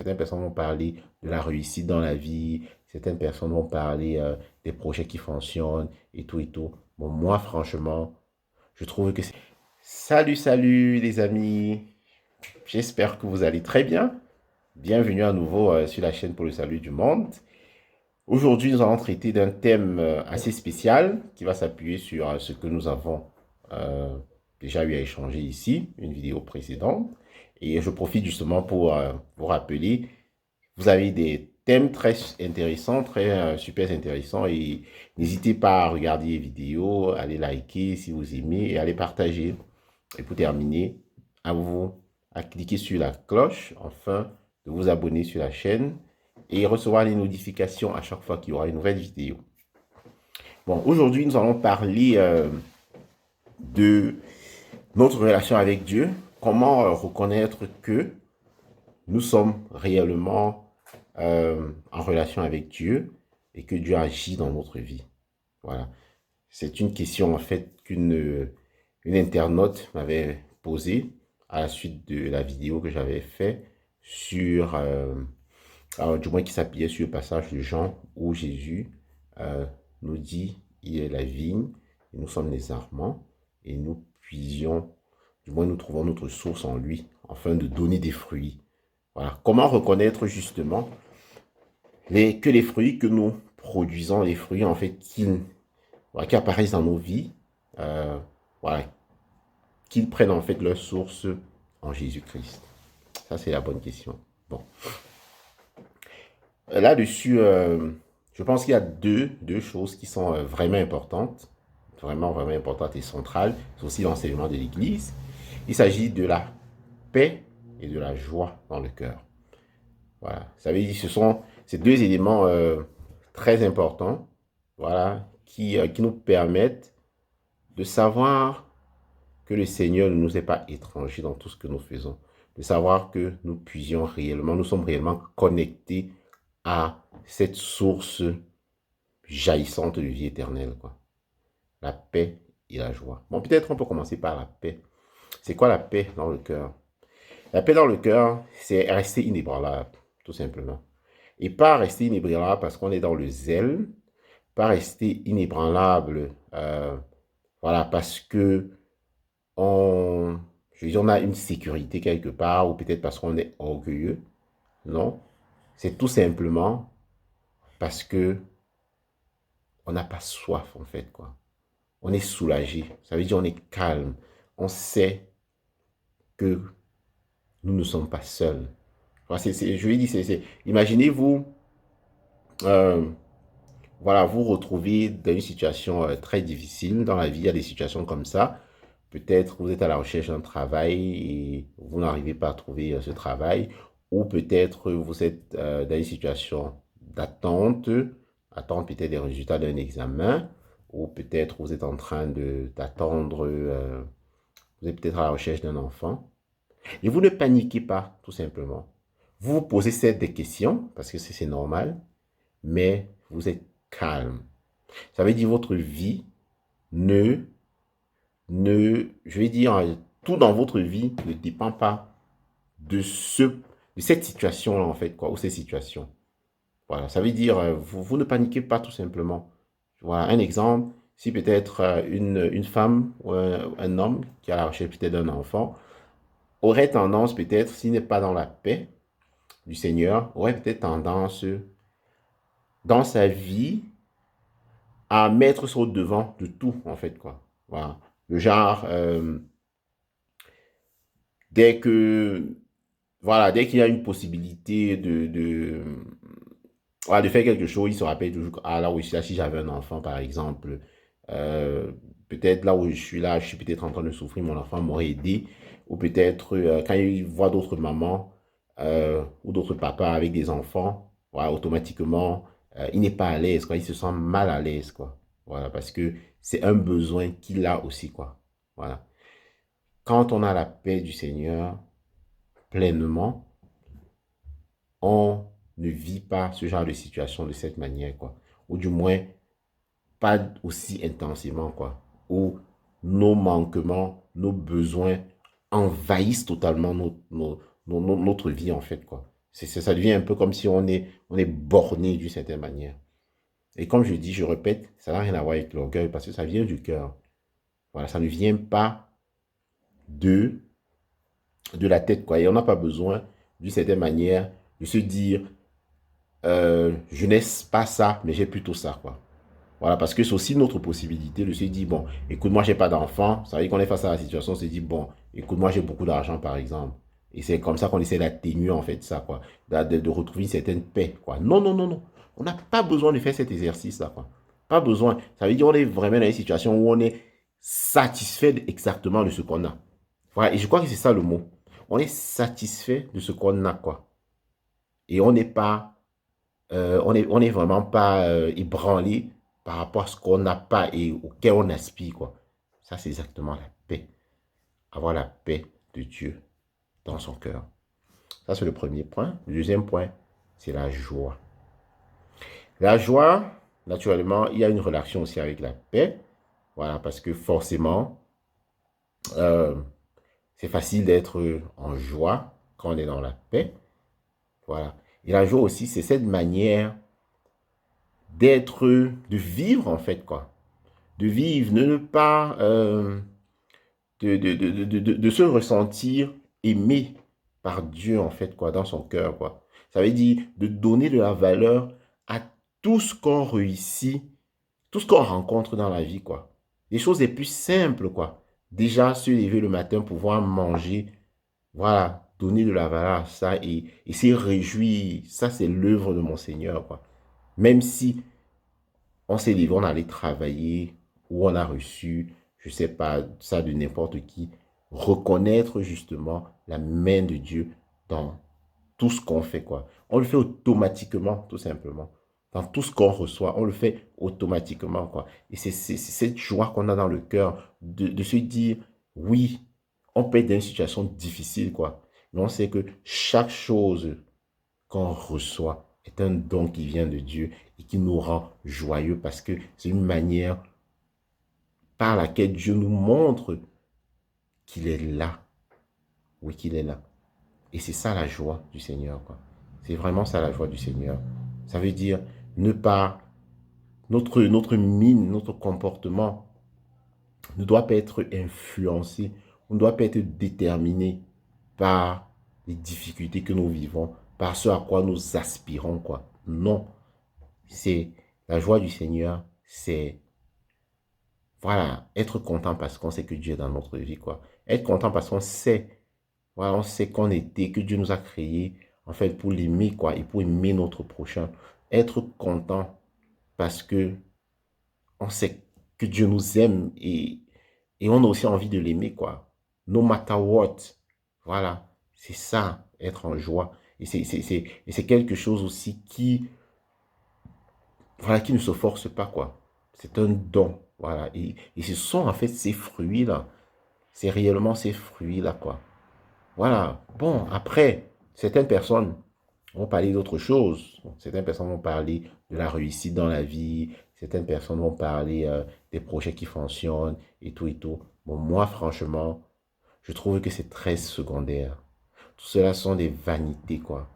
Certaines personnes vont parler de la réussite dans la vie. Certaines personnes vont parler des projets qui fonctionnent et tout et tout. Bon, moi, franchement, je trouve que c'est... Salut, salut les amis. J'espère que vous allez très bien. Bienvenue à nouveau sur la chaîne pour le salut du monde. Aujourd'hui, nous allons traiter d'un thème assez spécial qui va s'appuyer sur ce que nous avons euh, déjà eu à échanger ici, une vidéo précédente. Et je profite justement pour vous rappeler, vous avez des thèmes très intéressants, très super intéressants. Et n'hésitez pas à regarder les vidéos, à les liker si vous aimez et à les partager. Et pour terminer, à cliquer sur la cloche afin de vous abonner sur la chaîne et recevoir les notifications à chaque fois qu'il y aura une nouvelle vidéo. Bon, aujourd'hui, nous allons parler de notre relation avec Dieu. Comment reconnaître que nous sommes réellement en relation avec Dieu et que Dieu agit dans notre vie. Voilà. C'est une question en fait une internaute m'avait posée à la suite de la vidéo que j'avais fait sur, du moins qui s'appuyait sur le passage de Jean où Jésus nous dit il est la vigne et nous sommes les sarments et nous puisions, du moins nous trouvons notre source en lui afin de donner des fruits. Voilà. Comment reconnaître justement que les fruits que nous produisons, les fruits en fait voilà, qui apparaissent dans nos vies, voilà, qu'ils prennent en fait leur source en Jésus-Christ. Ça, c'est la bonne question. Bon. Là-dessus, je pense qu'il y a deux choses qui sont vraiment importantes, vraiment importantes et centrales. C'est aussi l'enseignement de l'Église. Il s'agit de la paix et de la joie dans le cœur. Voilà. Ça veut dire que ce sont ces deux éléments très importants, voilà, qui nous permettent de savoir que le Seigneur ne nous est pas étranger dans tout ce que nous faisons, de savoir que nous puissions réellement, nous sommes réellement connectés à cette source jaillissante de vie éternelle, quoi. La paix et la joie. Bon, peut-être on peut commencer par la paix. C'est quoi la paix dans le cœur? La paix dans le cœur, c'est rester inébranlable, tout simplement. Et pas rester inébranlable parce qu'on est dans le zèle, pas rester inébranlable, voilà, parce que je veux dire, on a une sécurité quelque part, ou peut-être parce qu'on est orgueilleux. Non, c'est tout simplement parce que on n'a pas soif, en fait, quoi. On est soulagé, ça veut dire on est calme. On sait que nous ne sommes pas seuls. Voilà, je lui dis, imaginez-vous, euh, voilà, vous retrouvez dans une situation très difficile dans la vie, il y a des situations comme ça. Peut-être vous êtes à la recherche d'un travail et vous n'arrivez pas à trouver ce travail. Ou peut-être vous êtes dans une situation d'attente, attendre peut-être des résultats d'un examen. Ou peut-être vous êtes en train d'attendre, vous êtes peut-être à la recherche d'un enfant. Et vous ne paniquez pas, tout simplement. Vous vous posez des questions, parce que c'est normal, mais vous êtes calme. Ça veut dire que votre vie ne je vais dire, tout dans votre vie ne dépend pas de cette situation-là, en fait, quoi, ou ces situations. Voilà, ça veut dire, vous ne paniquez pas tout simplement. Voilà, un exemple, si peut-être une femme ou un homme qui a la recherche peut-être d'un enfant aurait tendance peut-être, s'il n'est pas dans la paix du Seigneur, aurait peut-être tendance dans sa vie à mettre ça au devant de tout, en fait, quoi. Voilà. Le genre, dès que voilà, dès qu'il y a une possibilité voilà, de faire quelque chose, il se rappelle toujours, ah là où je suis là, si j'avais un enfant par exemple, euh, peut-être là où je suis peut-être en train de souffrir, mon enfant m'aurait aidé, ou peut-être quand il voit d'autres mamans ou d'autres papas avec des enfants, voilà, automatiquement, il n'est pas à l'aise, quoi, il se sent mal à l'aise, quoi, voilà, parce que c'est un besoin qu'il a aussi, quoi, voilà. Quand on a la paix du Seigneur pleinement, on ne vit pas ce genre de situation de cette manière, quoi. Ou du moins, pas aussi intensément, quoi. Où nos manquements, nos besoins envahissent totalement notre vie, en fait, quoi. Ça devient un peu comme si on est borné d'une certaine manière. Et comme je dis, je répète, ça n'a rien à voir avec l'orgueil parce que ça vient du cœur. Voilà, ça ne vient pas de, de la tête, quoi. Et on n'a pas besoin, d'une certaine manière, de se dire, je n'ai pas ça, mais j'ai plutôt ça, quoi. Voilà, parce que c'est aussi notre possibilité de se dire, bon, écoute, moi, j'ai pas d'enfant. Ça veut dire qu'on est face à la situation, on se dit, bon, écoute, moi, j'ai beaucoup d'argent, par exemple. Et c'est comme ça qu'on essaie d'atténuer, en fait, ça, quoi. De retrouver une certaine paix, quoi. Non, non, non, non. On n'a pas besoin de faire cet exercice-là, quoi. Pas besoin. Ça veut dire qu'on est vraiment dans une situation où on est satisfait exactement de ce qu'on a. Voilà, et je crois que c'est ça le mot. On est satisfait de ce qu'on a, quoi. Et on n'est pas on est vraiment pas ébranlé par rapport à ce qu'on n'a pas et auquel on aspire, quoi. Ça, c'est exactement la paix. Avoir la paix de Dieu dans son cœur. Ça, c'est le premier point. Le deuxième point, c'est la joie. La joie, naturellement, il y a une relation aussi avec la paix. Voilà, parce que forcément, euh, c'est facile d'être en joie quand on est dans la paix. Voilà. Et la joie aussi, c'est cette manière de vivre en fait, quoi. De vivre, de ne pas, de se ressentir aimé par Dieu, en fait, quoi, dans son cœur, quoi. Ça veut dire de donner de la valeur à tout ce qu'on réussit, tout ce qu'on rencontre dans la vie, quoi. Les choses les plus simples, quoi. Déjà, se lever le matin, pouvoir manger, voilà, donner de la valeur à ça et se réjouir. Ça, c'est l'œuvre de mon Seigneur, quoi. Même si on s'est livré, on allait travailler ou on a reçu, je ne sais pas, ça de n'importe qui. Reconnaître justement la main de Dieu dans tout ce qu'on fait, quoi. On le fait automatiquement, tout simplement. Dans tout ce qu'on reçoit, on le fait automatiquement, quoi. Et c'est cette joie qu'on a dans le cœur de se dire, oui, on peut être dans une situation difficile, quoi. Mais on sait que chaque chose qu'on reçoit est un don qui vient de Dieu et qui nous rend joyeux parce que c'est une manière par laquelle Dieu nous montre qu'il est là. Oui, qu'il est là. Et c'est ça la joie du Seigneur, quoi. C'est vraiment ça la joie du Seigneur. Ça veut dire ne pas, notre mine, notre comportement ne doit pas être influencé, on ne doit pas être déterminé par les difficultés que nous vivons, par ce à quoi nous aspirons, quoi. Non, c'est la joie du Seigneur, c'est voilà, être content parce qu'on sait que Dieu est dans notre vie, quoi. Être content parce qu'on sait, voilà, on sait qu'on était, que Dieu nous a créés, en fait, pour l'aimer, quoi, et pour aimer notre prochain. Être content parce que on sait que Dieu nous aime et on a aussi envie de l'aimer, quoi. No matter what. Voilà, c'est ça, être en joie. Et c'est quelque chose aussi voilà, qui ne se force pas, quoi. C'est un don, voilà. Et ce sont en fait ces fruits-là. C'est réellement ces fruits-là, quoi. Voilà. Bon, après, certaines personnes vont parler d'autre chose. Bon, certaines personnes vont parler de la réussite dans la vie. Certaines personnes vont parler des projets qui fonctionnent et tout et tout. Bon, moi, franchement, je trouve que c'est très secondaire. Tout cela sont des vanités, quoi.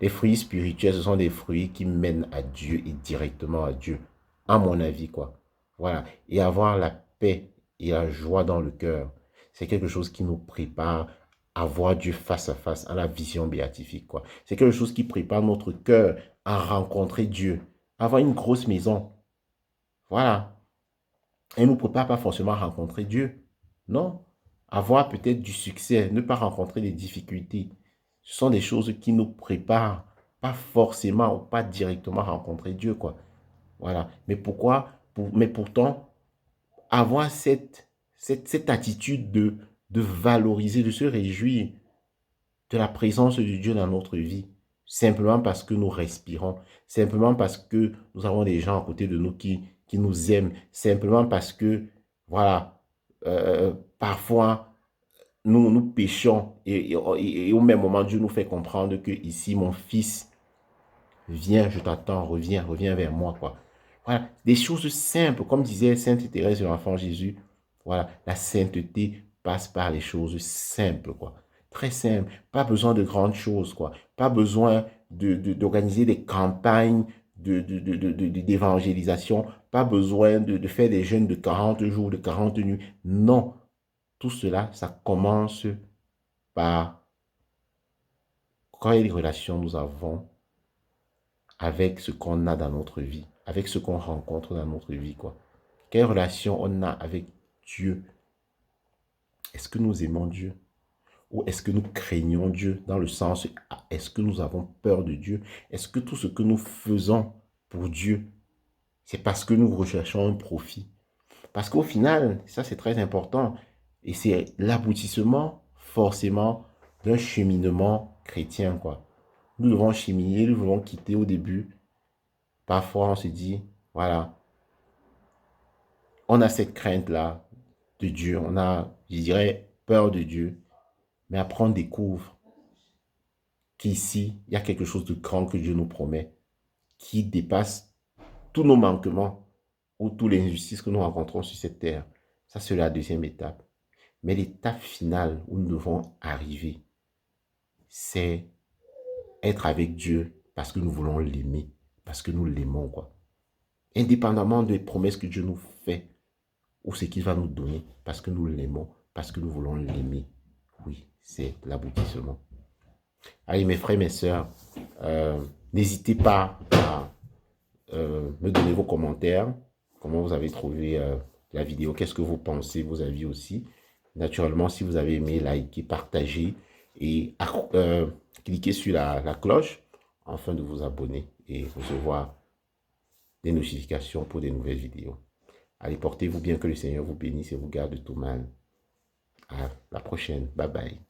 Les fruits spirituels, ce sont des fruits qui mènent à Dieu et directement à Dieu, à mon avis, quoi. Voilà. Et avoir la paix et la joie dans le cœur, c'est quelque chose qui nous prépare à voir Dieu face à face, à la vision béatifique, quoi. C'est quelque chose qui prépare notre cœur à rencontrer Dieu, à avoir une grosse maison. Voilà. Elle ne nous prépare pas forcément à rencontrer Dieu. Non. Avoir peut-être du succès, ne pas rencontrer des difficultés. Ce sont des choses qui nous préparent, pas forcément ou pas directement à rencontrer Dieu, quoi. Voilà. Mais pourquoi? Mais pourtant, avoir cette attitude de valoriser, de se réjouir de la présence de Dieu dans notre vie, simplement parce que nous respirons, simplement parce que nous avons des gens à côté de nous qui nous aiment, simplement parce que, voilà, parfois, nous péchons et au même moment, Dieu nous fait comprendre que ici, mon fils, viens, je t'attends, reviens, reviens vers moi, quoi. Voilà, des choses simples, comme disait Sainte Thérèse de l'Enfant Jésus, voilà, la sainteté passe par les choses simples, quoi. Très simple. Pas besoin de grandes choses, quoi. Pas besoin d'organiser des campagnes d'évangélisation. Pas besoin de faire des jeûnes de 40 jours, de 40 nuits. Non. Tout cela, ça commence par quelle relation nous avons avec ce qu'on a dans notre vie, avec ce qu'on rencontre dans notre vie, quoi. Quelle relation on a avec Dieu? Est-ce que nous aimons Dieu? Ou est-ce que nous craignons Dieu dans le sens, est-ce que nous avons peur de Dieu? Est-ce que tout ce que nous faisons pour Dieu, c'est parce que nous recherchons un profit? Parce qu'au final, ça c'est très important, et c'est l'aboutissement forcément d'un cheminement chrétien, quoi. Nous devons cheminer, nous devons quitter au début. Parfois, on se dit, voilà, on a cette crainte-là de Dieu, on a, je dirais, peur de Dieu, mais après on découvre qu'ici, il y a quelque chose de grand que Dieu nous promet, qui dépasse tous nos manquements ou toutes les injustices que nous rencontrons sur cette terre. Ça, c'est la deuxième étape. Mais l'étape finale où nous devons arriver, c'est être avec Dieu parce que nous voulons l'aimer, parce que nous l'aimons, quoi. Indépendamment des promesses que Dieu nous fait ou ce qu'il va nous donner, parce que nous l'aimons, parce que nous voulons l'aimer. Oui, c'est l'aboutissement. Allez, mes frères, mes sœurs, n'hésitez pas à me donner vos commentaires, comment vous avez trouvé la vidéo, qu'est-ce que vous pensez, vos avis aussi. Naturellement, si vous avez aimé, likez, partagez et cliquez sur la cloche afin de vous abonner et recevoir des notifications pour des nouvelles vidéos. Allez, portez-vous bien, que le Seigneur vous bénisse et vous garde de tout mal. À la prochaine. Bye bye.